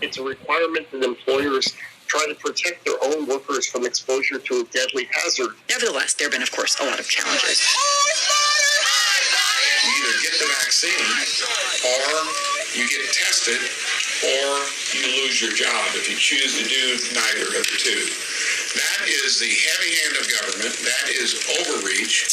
It's a requirement that employers try to protect their own workers from exposure to a deadly hazard. Nevertheless, there have been, of course, a lot of challenges. You either get the vaccine, or you get tested, or you lose your job if you choose to do neither of the two. That is the heavy hand of government. That is overreach.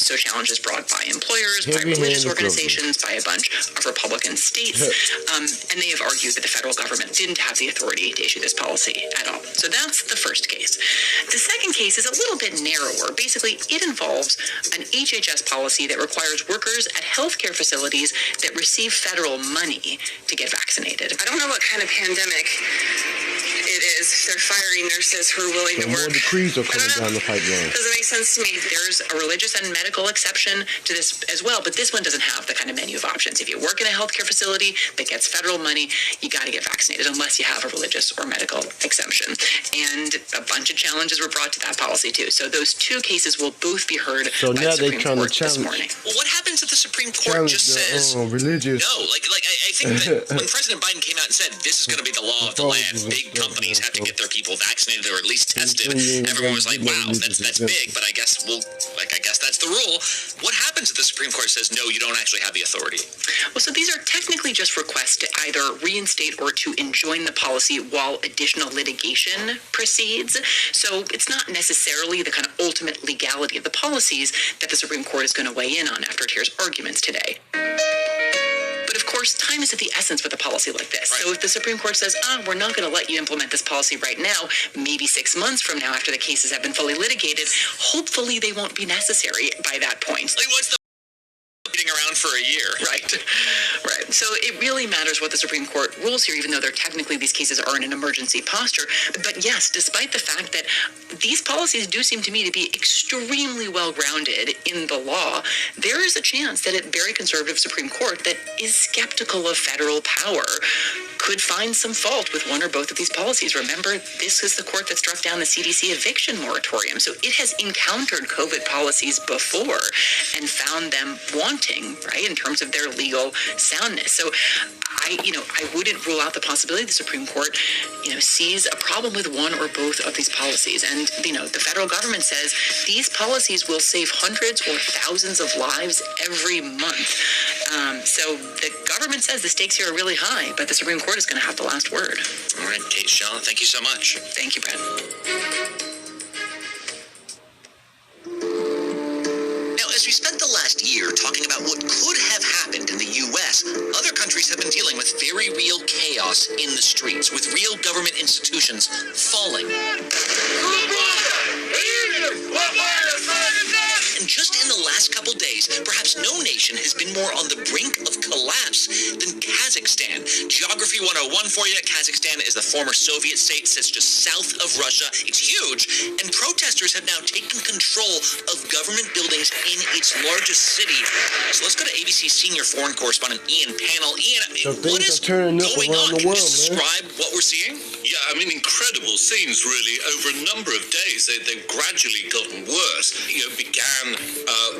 So challenges brought by employers, by religious organizations, by a bunch of Republican states, and they have argued that the federal government didn't have the authority to issue this policy at all. So that's the first case. The second case is a little bit narrower. Basically, it involves an HHS policy that requires workers at healthcare facilities that receive federal money to get vaccinated. I don't know what kind of pandemic it is. They're firing nurses who are willing to work. More decrees are coming down the pipeline. Doesn't make sense to me. There's a religious and medical exception to this as well, but this one doesn't have the kind of menu of options. If you work in a healthcare facility that gets federal money, you got to get vaccinated unless you have a religious or medical exemption. And a bunch of challenges were brought to that policy too. So those two cases will both be heard by the Supreme Court this morning. Well, what happens if the Supreme Court just says religious? No? I think that when President Biden came out and said this is going to be the law of the land, big companies have to get their people vaccinated or at least tested, everyone was like, "Wow, that's big," but I guess that's the rule. What happens if the Supreme Court says, no, you don't actually have the authority? Well, so these are technically just requests to either reinstate or to enjoin the policy while additional litigation proceeds. So it's not necessarily the kind of ultimate legality of the policies that the Supreme Court is going to weigh in on after it hears arguments today. But of course, time is of the essence with a policy like this. Right. So if the Supreme Court says, we're not going to let you implement this policy right now, maybe 6 months from now after the cases have been fully litigated, hopefully they won't be necessary by that point. Like, what's the waiting around for a year? Right. So it really matters what the Supreme Court rules here, even though they're technically, these cases are in an emergency posture. But yes, despite the fact that these policies do seem to me to be extremely well-grounded in the law, there is a chance that a very conservative Supreme Court that is skeptical of federal power could find some fault with one or both of these policies. Remember, this is the court that struck down the CDC eviction moratorium, so it has encountered COVID policies before and found them wanting, right, in terms of their legal soundness. So I wouldn't rule out the possibility the Supreme Court, sees a problem with one or both of these policies. And, the federal government says these policies will save hundreds or thousands of lives every month. So the government says the stakes here are really high, but the Supreme Court is going to have the last word. All right, Kate Shaw, thank you so much. Thank you, Brett. As we spent the last year talking about what could have happened in the U.S., other countries have been dealing with very real chaos in the streets, with real government institutions falling. And just in the last couple days, perhaps no nation has been more on the brink of collapse than Kazakhstan. Geography 101 for you. Kazakhstan is the former Soviet state, sits just south of Russia. It's huge, and protesters have now taken control of government buildings in its largest city. So let's go to ABC senior foreign correspondent Ian Pannell. Ian, what is going on? Can you describe what we're seeing? Yeah, incredible scenes, really. Over a number of days, they've gradually gotten worse. Began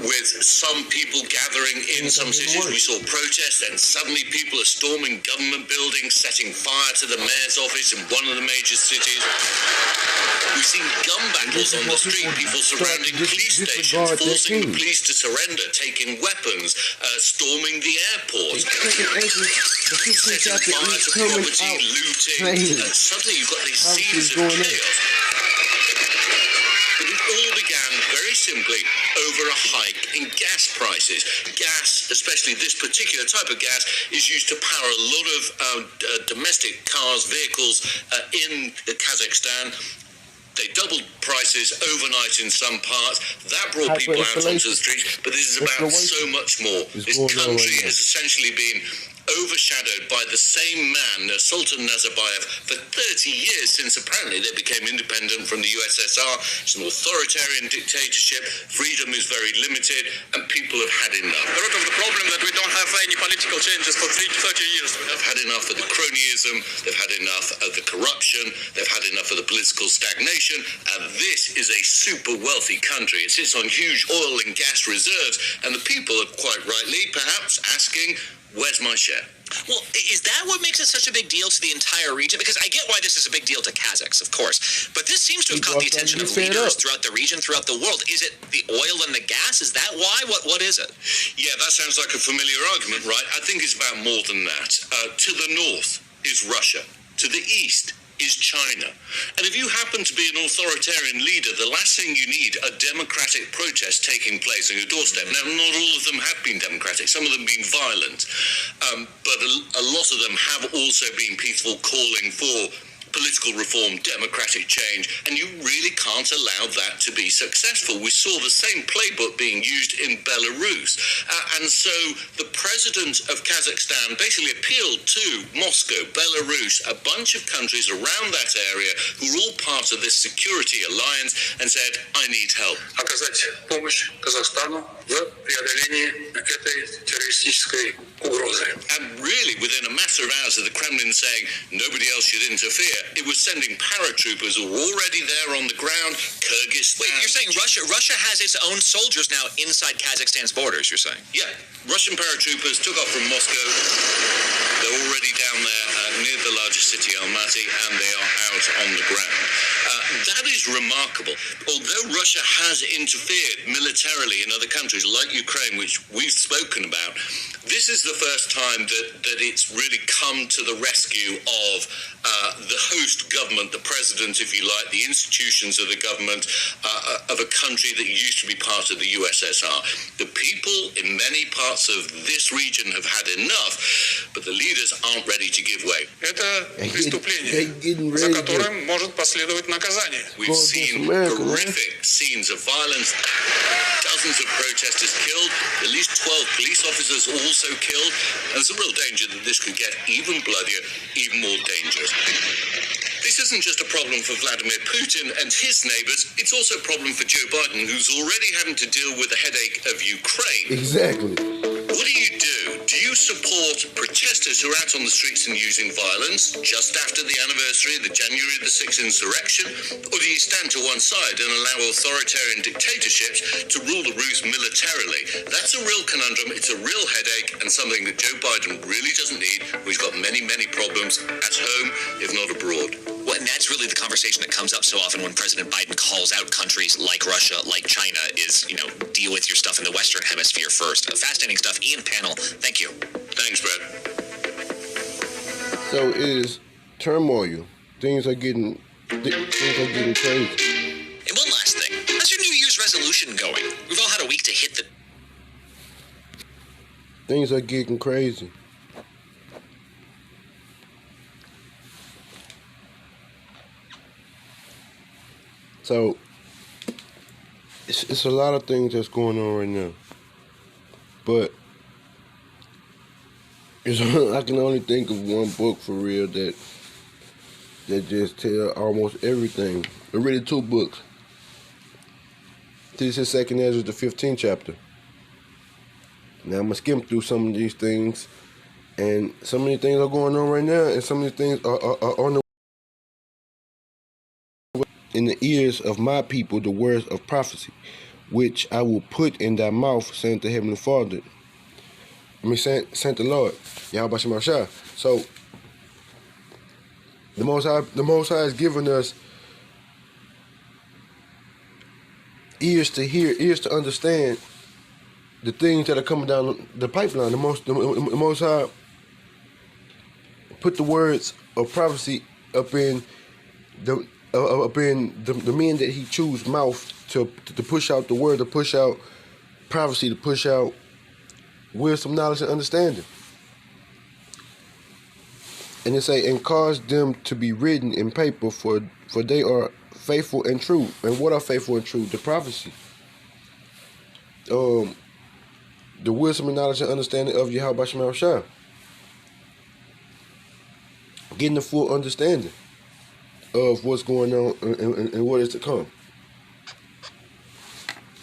with some people gathering in some cities. We saw protests, and suddenly people are storming government buildings, setting fire to the mayor's office in one of the major cities. We've seen gun battles on the street, people surrounding police stations, forcing the police to surrender, taking weapons, storming the airport, setting fire to property, looting. Suddenly you've got these scenes of chaos. But it all began very simply over a hike in gas prices. Gas, especially this particular type of gas, is used to power a lot of domestic cars, vehicles in Kazakhstan. They doubled prices overnight in some parts. That brought people out onto the streets. But this is about so much more. This country has essentially been overshadowed by the same man, Sultan Nazarbayev, for 30 years, since apparently they became independent from the USSR. It's an authoritarian dictatorship. Freedom is very limited, and people have had enough. The root of the problem that we don't have any political changes for 30 years. They've had enough of the cronyism. They've had enough of the corruption. They've had enough of the political stagnation. And this is a super wealthy country. It sits on huge oil and gas reserves, and the people are quite rightly, perhaps, asking, where's my share? Well, is that what makes it such a big deal to the entire region? Because I get why this is a big deal to Kazakhs, of course, but this seems to have caught the attention of leaders throughout the region, throughout the world. Is it the oil and the gas? Is that why? What is it? Yeah, that sounds like a familiar argument, right? I think it's about more than that. To the north is Russia. To the east is China. And if you happen to be an authoritarian leader, the last thing you need are democratic protests taking place on your doorstep. Now, not all of them have been democratic. Some of them have been violent. But a lot of them have also been peaceful, calling for political reform, democratic change, and you really can't allow that to be successful. We saw the same playbook being used in Belarus. And so the president of Kazakhstan basically appealed to Moscow, Belarus, a bunch of countries around that area who are all part of this security alliance, and said, I need help. Оказать помощь Казахстану в преодолении этой террористической угрозы. And really, within a matter of hours of the Kremlin saying nobody else should interfere, it was sending paratroopers who were already there on the ground. Kyrgyzstan. Wait, you're saying Russia has its own soldiers now inside Kazakhstan's borders, you're saying? Yeah, Russian paratroopers took off from Moscow. They're already down there near the largest city, Almaty, and they are out on the ground. That is remarkable. Although Russia has interfered militarily in other countries like Ukraine, which we've spoken about, this is the first time that it's really come to the rescue of the host government, the president, if you like, the institutions of the government of a country that used to be part of the USSR. The people in many parts of this region have had enough, but the leaders aren't ready to give way. Это преступление, за которым может последовать наказание. We've seen horrific scenes of violence, dozens of protesters killed, at least 12 police officers also killed, and there's a real danger that this could get even bloodier, even more dangerous. This isn't just a problem for Vladimir Putin and his neighbors, it's also a problem for Joe Biden, who's already having to deal with the headache of Ukraine. Exactly. What do you do? Do you support protesters who are out on the streets and using violence just after the anniversary of the January the 6th insurrection? Or do you stand to one side and allow authoritarian dictatorships to rule the roost militarily? That's a real conundrum, it's a real headache, and something that Joe Biden really doesn't need. He's got many, many problems at home, if not abroad. Well, and that's really the conversation that comes up so often when President Biden calls out countries like Russia, like China, is, deal with your stuff in the Western Hemisphere first. Fascinating stuff. Ian, panel, thank you. Thanks, Brad. So it is turmoil. Things are getting crazy. And one last thing. How's your New Year's resolution going? We've all had a week to hit the... Things are getting crazy. So it's a lot of things that's going on right now, but I can only think of one book for real that just tell almost everything. Or really two books. This is 2nd Ezra, the 15th chapter. Now I'm gonna skim through some of these things, and some of these things are going on right now, and some of these things are on the in the ears of my people the words of prophecy, which I will put in thy mouth, saying the Heavenly Father. Saying the Lord, Yahweh Shem Shah. So the Most High has given us ears to hear, ears to understand the things that are coming down the pipeline. The Most High put the words of prophecy up in the men that He choose mouth to push out the word, to push out prophecy, to push out wisdom, knowledge, and understanding. And it say, and cause them to be written in paper, for they are faithful and true. And what are faithful and true? The prophecy. The wisdom and knowledge and understanding of Yahweh Shem Shah. Getting the full understanding of what's going on and what is to come.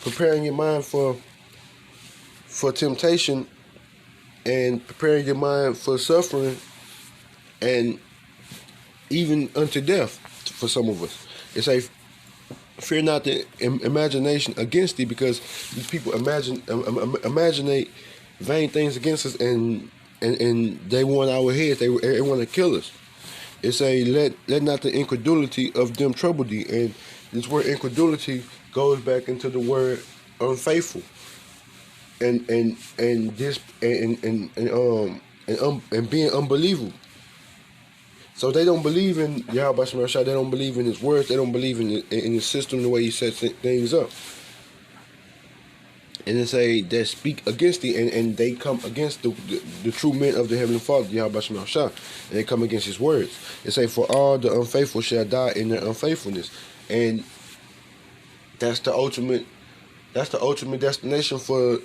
Preparing your mind for temptation, and preparing your mind for suffering, and even unto death for some of us. It's like, fear not the imagination against thee, because these people imaginate vain things against us, and and they want our heads. They want to kill us. It say, let not the incredulity of them trouble thee. And this word incredulity goes back into the word unfaithful. And being unbelievable. So they don't believe in Yahweh Shem Shah. They don't believe in his words. They don't believe in his system, the way he sets things up. And they say that speak against thee, and they come against the true men of the Heavenly Father, Yahweh Shem Shah, and they come against his words. It say, for all the unfaithful shall die in their unfaithfulness. And that's the ultimate destination for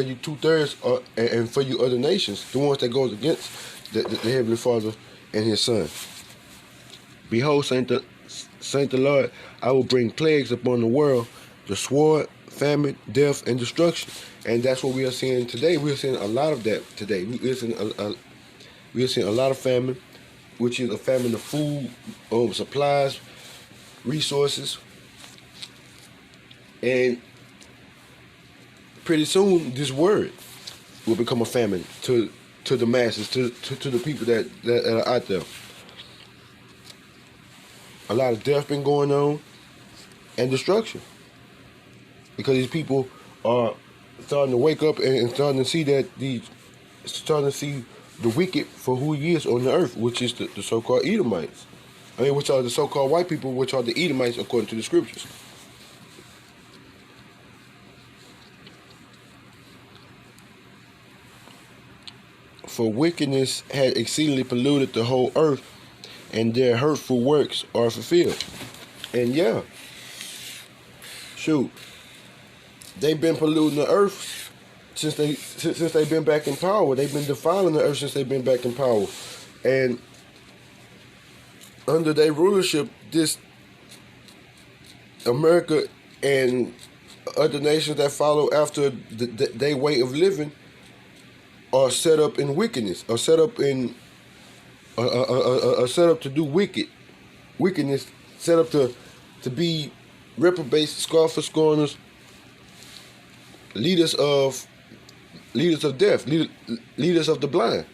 you 2/3 and for you other nations, the ones that goes against the Heavenly Father and his Son. Behold, Saint the Lord, I will bring plagues upon the world, the sword, famine, death, and destruction. And that's what we are seeing today. We are seeing a lot of that today. We are seeing a lot of famine, which is a famine of food, supplies, resources. And pretty soon, this word will become a famine to the masses, to the people that are out there. A lot of death been going on, and destruction, because these people are starting to wake up and starting to see the wicked for who he is on the earth, which is the so-called Edomites. Which are the so-called white people, which are the Edomites according to the scriptures. For wickedness had exceedingly polluted the whole earth, and their hurtful works are fulfilled. And yeah, shoot, they've been polluting the earth since they've been back in power. They've been defiling the earth since they've been back in power. And under their rulership, this America and other nations that follow after their way of living are set up in wickedness, are set up to do wickedness, set up to be reprobates, scoffers, scorners, leaders of death, leaders of the blind.